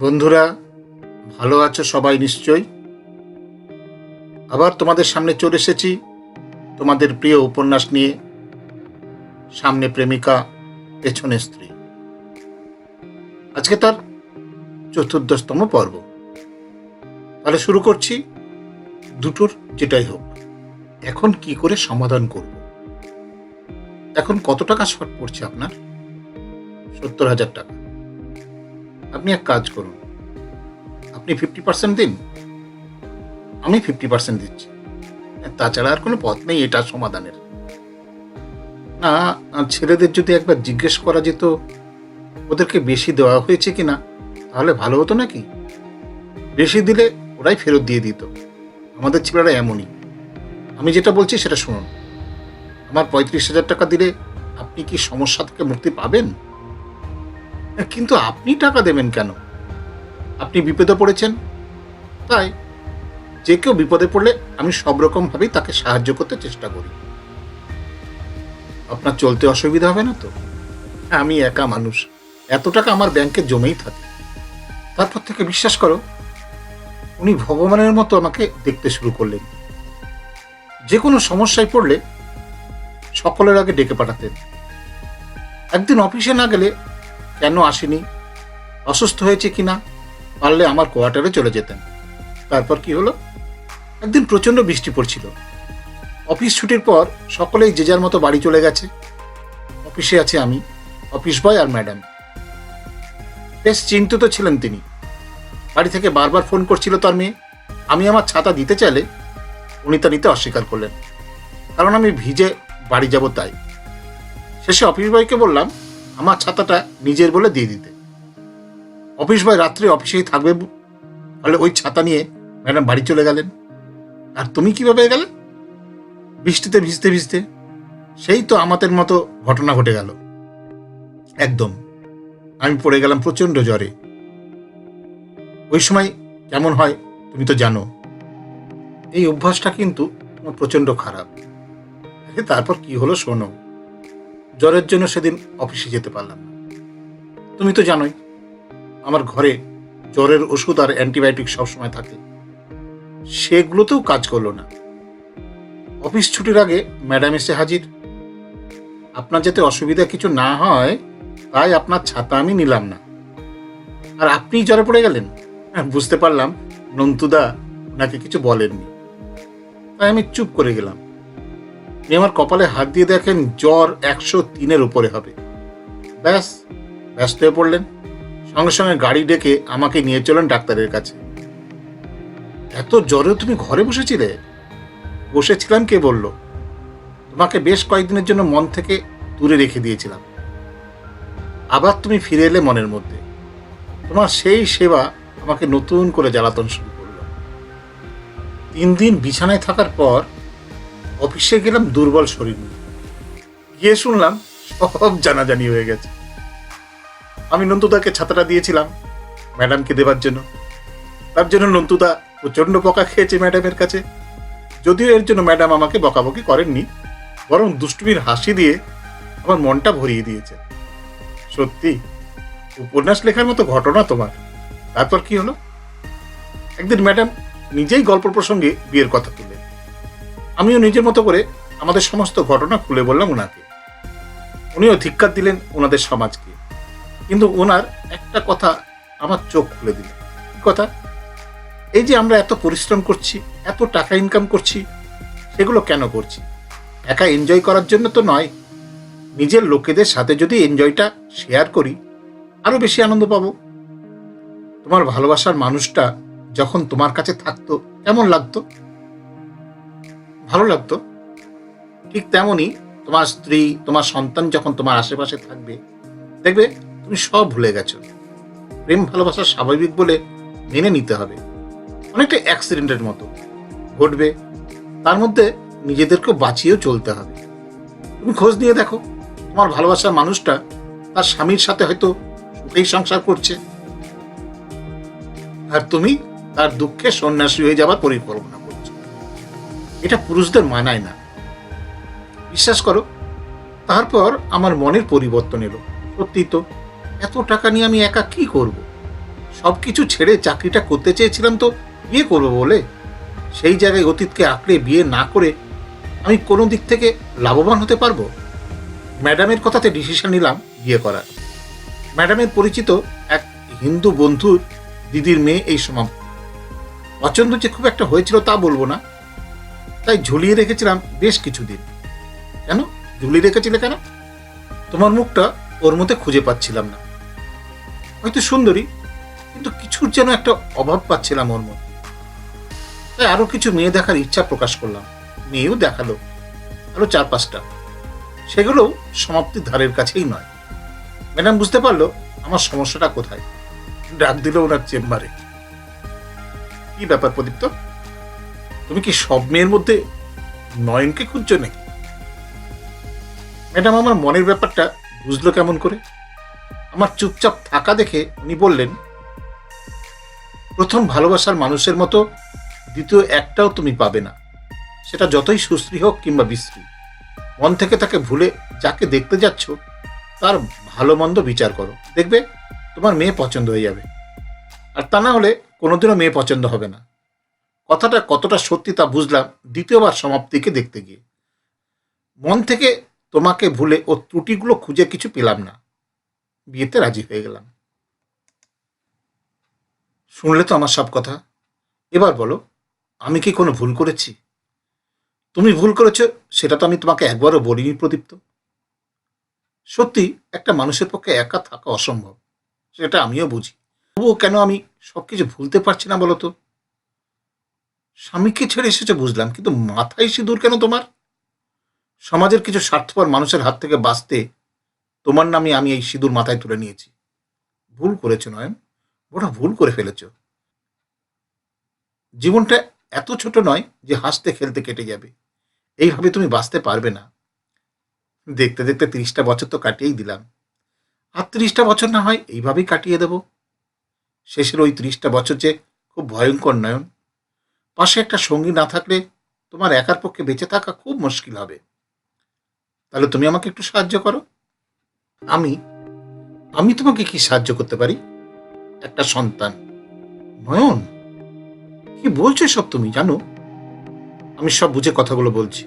বন্ধুরা, ভালো আছো সবাই নিশ্চয়ই। আবার তোমাদের সামনে চলে এসেছি তোমাদের প্রিয় উপন্যাস নিয়ে। সামনে প্রেমিকা, পেছনে স্ত্রী। আজকে তার ৪৪তম পর্ব। তাহলে শুরু করছি। দুটোর যেটাই হোক, এখন কি করে সমাধান করব। এখন কত টাকা শর্ট পড়ছে আপনার? ৭০,০০০ টাকা। আপনি এক কাজ করুন, আপনি 50% দিন, আমি 50% দিচ্ছি। তাছাড়া আর কোনো পথ নেই এটা সমাধানের। না, ছেলেদের যদি একবার জিজ্ঞেস করা যেত ওদেরকে বেশি দেওয়া হয়েছে কিনা, তাহলে ভালো হতো নাকি? বেশি দিলে ওরাই ফেরত দিয়ে দিত। আমাদের ছেলেরা এমনই। আমি যেটা বলছি সেটা শুনুন। আমার ৩৫,০০০ টাকা দিলে আপনি কি সমস্যা থেকে মুক্তি পাবেন? কিন্তু আপনি টাকা দেবেন কেন? আপনি বিপদে পড়েছেন তাই। যে কেউ বিপদে পড়লে আমি সব রকমভাবেই তাকে সাহায্য করতে চেষ্টা করি। আপনার চলতে অসুবিধা হবে না তো? আমি একা মানুষ, এত টাকা আমার ব্যাংকে জমেই থাকে। তারপর থেকে বিশ্বাস করো, উনি ভগবানের মতো আমাকে দেখতে শুরু করলেন। যে কোনো সমস্যায় পড়লে সকলের আগে ডেকে পাঠাতেন। একদিন অফিসে না গেলে কেন আসেনি, অসুস্থ হয়েছে কিনা, পারলে আমার কোয়ার্টারে চলে যেতেন। তারপর কি হলো, একদিন প্রচন্ড বৃষ্টি পড়ছিল। অফিস ছুটির পর সকলেই যে যার মতো বাড়ি চলে গেছে। অফিসে আছে আমি, অফিস বয় আর ম্যাডাম। বেশ চিন্তিত ছিলেন তিনি। বাড়ি থেকে বারবার ফোন করছিল তার মেয়ে। আমি আমার ছাতা দিতে চাইলে উনি তা নিতে অস্বীকার করলেন, কারণ আমি ভিজে বাড়ি যাব তাই। শেষে অফিস বয়কে বললাম আমার ছাতাটা নিজের বলে দিয়ে দিতে। অফিস বয় রাত্রে অফিসেই থাকবে, ফলে ওই ছাতা নিয়ে ম্যাডাম বাড়ি চলে গেলেন। আর তুমি কিভাবে গেলে? বৃষ্টিতে ভিজতে ভিজতে। সেই তো আমাদের মতো ঘটনা ঘটে গেল। একদম আমি পড়ে গেলাম প্রচন্ড জ্বরে। ওই সময় কেমন হয় তুমি তো জানো। এই অভ্যাসটা কিন্তু প্রচন্ড খারাপ। তারপর কি হলো শোনো। জ্বরের জন্য সেদিন অফিসে যেতে পারলাম না। তুমি তো জানোই আমার ঘরে জ্বরের ওষুধ আর অ্যান্টিবায়োটিক সবসময় থাকে। সেগুলোতেও কাজ করলো না। অফিস ছুটির আগে ম্যাডাম এসে হাজির। আপনার যাতে অসুবিধা কিছু না হয় তাই আপনার ছাতা আমি নিলাম না, আর আপনি জ্বরে পড়ে গেলেন। বুঝতে পারলাম নন্তুদা ওনাকে কিছু বলেননি, তাই আমি চুপ করে গেলাম। উনি আমার কপালে হাত দিয়ে দেখেন জ্বর ১০৩-এর উপরে হবে। ব্যাস, ব্যস্ত হয়ে পড়লেন। সঙ্গে সঙ্গে গাড়ি ডেকে আমাকে নিয়ে চলেন ডাক্তারের কাছে। এত জ্বরেও তুমি ঘরে বসেছিলে? বসেছিলাম কে বলল? তোমাকে বেশ কয়েকদিনের জন্য মন থেকে দূরে রেখে দিয়েছিলাম। আবার তুমি ফিরে এলে মনের মধ্যে। তোমার সেই সেবা আমাকে নতুন করে জ্বালাতন শুরু করলো। ৩ দিন বিছানায় থাকার পর অফিসে গেলাম দুর্বল শরীর নিয়ে। গিয়ে শুনলাম সব জানাজানি হয়ে গেছে। আমি নন্তুদাকে ছাতাটা দিয়েছিলাম ম্যাডামকে দেবার জন্য। তার জন্য নন্তুদা প্রচন্ড বকা খেয়েছে ম্যাডামের কাছে। যদিও এর জন্য ম্যাডাম আমাকে বকাবকি করেননি, বরং দুষ্টুমির হাসি দিয়ে আমার মনটা ভরিয়ে দিয়েছে। সত্যি উপন্যাস লেখার মতো ঘটনা তোমার। তারপর কি হলো, একদিন ম্যাডাম নিজেই গল্প প্রসঙ্গে বিয়ের কথা তুললেন। আমিও নিজের মতো করে আমাদের সমস্ত ঘটনা খুলে বললাম ওনাকে। উনিও ধিক্কার দিলেন ওনাদের সমাজকে। কিন্তু ওনার একটা কথা আমার চোখ খুলে দিল। কি কথা? এই যে আমরা এত পরিশ্রম করছি, এত টাকা ইনকাম করছি, সেগুলো কেন করছি? একা এনজয় করার জন্য তো নয়। নিজের লোকেদের সাথে যদি এনজয়টা শেয়ার করি, আরো বেশি আনন্দ পাবো। তোমার ভালোবাসার মানুষটা যখন তোমার কাছে থাকতো কেমন লাগতো? ভালো লাগতো। ঠিক তেমনই তোমার স্ত্রী, তোমার সন্তান যখন তোমার আশেপাশে থাকবে, দেখবে তুমি সব ভুলে গেছো। প্রেম ভালোবাসা স্বাভাবিক বলে মেনে নিতে হবে। অনেকটা অ্যাক্সিডেন্টের মতো ঘটবে, তার মধ্যে নিজেদেরকেও বাঁচিয়েও চলতে হবে। তুমি খোঁজ নিয়ে দেখো, তোমার ভালোবাসার মানুষটা তার স্বামীর সাথে হয়তো সুখেই সংসার করছে, আর তুমি তার দুঃখে সন্ন্যাসী হয়ে যাবার পরিকল্পনা করছো। এটা পুরুষদের মানায় না, বিশ্বাস করো। তারপর আমার মনের পরিবর্তন এলো। সত্যি তো, এত টাকা নিয়ে আমি একা কি করব? সবকিছু ছেড়ে চাকরিটা করতে চেয়েছিলাম তো বিয়ে করবো বলে। সেই জায়গায় অতীতকে আঁকড়ে বিয়ে না করে আমি কোনো দিক থেকে লাভবান হতে পারবো? ম্যাডামের কথাতে ডিসিশন নিলাম বিয়ে করার। ম্যাডামের পরিচিত এক হিন্দু বন্ধুর দিদির মেয়ে এই সমাপ্তি। পছন্দ যে খুব একটা হয়েছিল তা বলবো না, তাই ঝুলিয়ে রেখেছিলাম বেশ কিছুদিন। কেন ঝুলিয়ে রেখেছিলে কেন? তোমার মুখটা ওর মধ্যে খুঁজে পাচ্ছিলাম না। হয়তো সুন্দরী, কিন্তু কিছুর যেন একটা অভাব পাচ্ছিলাম ওর মধ্যে। তাই আরো কিছু মেয়ে দেখার ইচ্ছা প্রকাশ করলাম। মেয়েও দেখালো আরো 4-5টা। সেগুলোও সমাপ্তির ধারের কাছেই নয়। ম্যাডাম বুঝতে পারলো আমার সমস্যাটা কোথায়, ডাক দিল ওনার চেম্বারে। কি ব্যাপার প্রদীপ্ত, তুমি কি সব মেয়ের মধ্যে নয়নকে খুঁজছো নাকি? ম্যাডাম আমার মনের ব্যাপারটা বুঝলো কেমন করে? আমার চুপচাপ থাকা দেখে উনি বললেন, প্রথম ভালোবাসার মানুষের মতো দ্বিতীয় একটাও তুমি পাবে না। সেটা যতই সুশ্রী হোক কিংবা বিশ্রী, মন থেকে তাকে ভুলে যাকে দেখতে যাচ্ছ তার ভালো মন্দ বিচার করো, দেখবে তোমার মেয়ে পছন্দ হয়ে যাবে। আর তা না হলে কোনোদিনও মেয়ে পছন্দ হবে না। কথাটা কতটা সত্যি তা বুঝলাম দ্বিতীয়বার সমাপ্তিকে দেখতে গিয়ে। মন থেকে তোমাকে ভুলে ও ত্রুটিগুলো খুঁজে কিছু পেলাম না, বিয়েতে রাজি হয়ে গেলাম। শুনলে তো আমার সব কথা, এবার বলো আমি কি কোনো ভুল করেছি? তুমি ভুল করেছো সেটা তো আমি তোমাকে একবারও বলিনি প্রদীপ্ত। সত্যি একটা মানুষের পক্ষে একা থাকা অসম্ভব, সেটা আমিও বুঝি। তবুও কেন আমি সবকিছু ভুলতে পারছি না বলো তো? স্বামীকে ছেড়ে এসেছে বুঝলাম, কিন্তু মাথায় সিঁদুর কেন তোমার? সমাজের কিছু স্বার্থপর মানুষের হাত থেকে বাঁচতে তোমার নামে আমি এই সিঁদুর মাথায় তুলে নিয়েছি। ভুল করেছো নয়ন, বড় ভুল করে ফেলেছো। জীবনটা এত ছোট নয় যে হাসতে খেলতে কেটে যাবে। এইভাবে তুমি বাঁচতে পারবে না। দেখতে দেখতে 30টা বছর তো কাটিয়েই দিলাম, আর 30টা বছর না হয় এইভাবেই কাটিয়ে দেব। শেষের ওই 30টা বছর যে খুব ভয়ঙ্কর নয়ন। পাশে একটা সঙ্গী না থাকলে তোমার একার পক্ষে বেঁচে থাকা খুব মুশকিল হবে। তাহলে তুমি আমাকে একটু সাহায্য করো। আমি আমি তোমাকে কি সাহায্য করতে পারি? একটা সন্তান। নয়ন, কি বলছো সব তুমি? জানো আমি সব বুঝে কথাগুলো বলছি,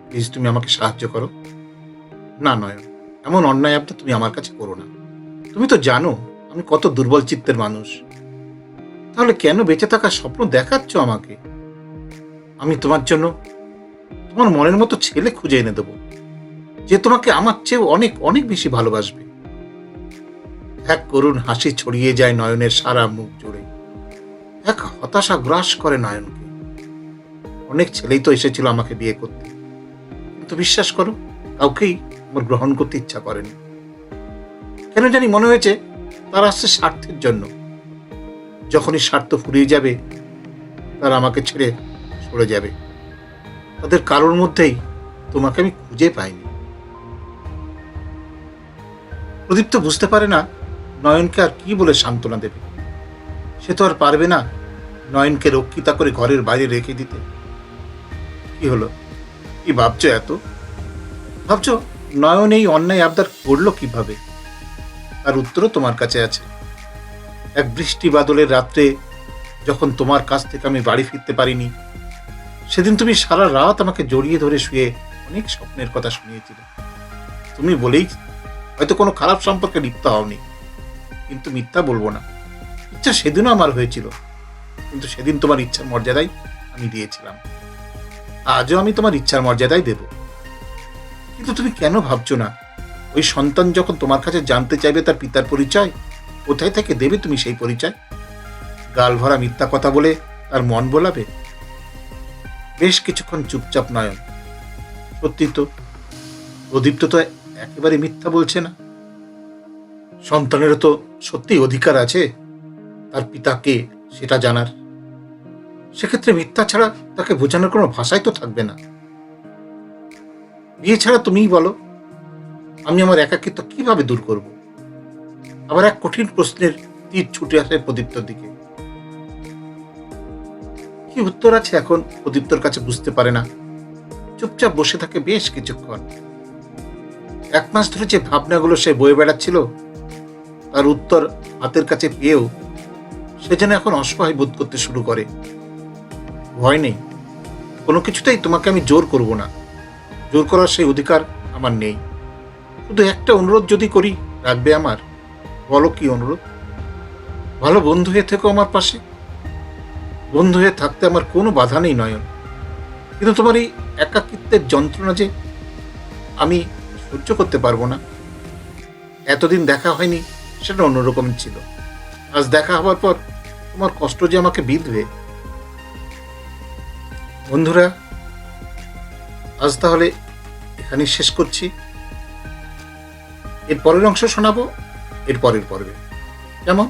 প্লিজ তুমি আমাকে সাহায্য করো। না নয়ন, এমন অন্যায় আবদার তুমি আমার কাছে করো না। তুমি তো জানো আমি কত দুর্বল চিত্তের মানুষ। তাহলে কেন বেঁচে থাকার স্বপ্ন দেখাচ্ছ আমাকে? আমি তোমার জন্য তোমার মনের মতো ছেলে খুঁজে এনে দেবো, যে তোমাকে আমার চেয়ে অনেক অনেক বেশি ভালোবাসবে। এক করুণ হাসি ছড়িয়ে যায় নয়নের সারা মুখ জুড়ে। এক হতাশা গ্রাস করে নয়নকে। অনেক ছেলেই তো এসেছিল আমাকে বিয়ে করতে, কিন্তু বিশ্বাস করো কাউকেই আমার গ্রহণ করতে ইচ্ছা করেনি। কেন জানি মনে হয়েছে তারা আসছে স্বার্থের জন্য। যখনই স্বার্থ ফুরিয়ে যাবে তারা আমাকে ছেড়ে সরে যাবে। তাদের কারোর মধ্যেই তোমাকে আমি খুঁজে পাইনি। প্রদীপ তো বুঝতে পারে না নয়নকে আর কি বলে সান্ত্বনা দেবে। সে তো আর পারবে না নয়নকে রক্ষিতা করে ঘরের বাইরে রেখে দিতে। কি হলো, কি ভাবছো এত? ভাবছো নয়ন এই অন্যায় আবদার করলো কিভাবে? তার উত্তরও তোমার কাছে আছে। এক বৃষ্টি বাদলের রাত্রে যখন তোমার কাছ থেকে আমি বাড়ি ফিরতে পারিনি, সেদিন তুমি সারা রাত আমাকে জড়িয়ে ধরে শুয়ে অনেক স্বপ্নের কথা শুনিয়েছিলে। তুমি বলেই হয়তো কোনো খারাপ সম্পর্কে লিপ্ত হওনি, কিন্তু মিথ্যা বলবো না, ইচ্ছা সেদিনও আমার হয়েছিল। কিন্তু সেদিন তোমার ইচ্ছার মর্যাদাই আমি দিয়েছিলাম, আজও আমি তোমার ইচ্ছার মর্যাদাই দেব। কিন্তু তুমি কেন ভাবছো না ওই সন্তান যখন তোমার কাছে জানতে চাইবে তার পিতার পরিচয়, কোথায় থেকে দেবে তুমি সেই পরিচয়? গাল ভরা মিথ্যা কথা বলে তার মন বোলাবে? বেশ কিছুক্ষণ চুপচাপ নয়ন। সত্যি তো প্রদীপ্ত তো একেবারে মিথ্যা বলছে না। সন্তানেরও তো সত্যি অধিকার আছে তার পিতাকে সেটা জানার। সেক্ষেত্রে মিথ্যা ছাড়া তাকে বোঝানোর কোনো ভাষাই তো থাকবে না। বিয়ে ছাড়া তুমিই বলো আমি আমার একাকিত্ব কিভাবে দূর করব? আবার এক কঠিন প্রশ্নের তীর ছুটে আসে প্রদীপ্তর দিকে। কি উত্তর আছে এখন প্রদীপ্তর কাছে বুঝতে পারে না। চুপচাপ বসে থাকে বেশ কিছুক্ষণ। 1 মাস ধরে যে ভাবনাগুলো সে বয়ে বেড়াচ্ছিল তার উত্তর হাতের কাছে পেয়েও সে যেন এখন অসহায় বোধ করতে শুরু করে। ভয় নেই, কোনো কিছুতেই তোমাকে আমি জোর করব না। জোর করার সেই অধিকার আমার নেই। শুধু একটা অনুরোধ যদি করি, রাখবে আমার? বলো কি অনুরোধ? ভালো বন্ধু হয়ে থেকো আমার পাশে। বন্ধু হয়ে থাকতে আমার কোনো বাধা নেই নয়ন, কিন্তু তোমার এই একাকিত্বের যন্ত্রণা যে আমি সহ্য করতে পারবো না। এতদিন দেখা হয়নি, সেটা অন্যরকম ছিল। আজ দেখা হবার পর তোমার কষ্ট যে আমাকে বিঁধবে। বন্ধুরা, আজ তাহলে এখানেই শেষ করছি। এর পরের অংশ শোনাবো এর পরের পর্বে। কেমন?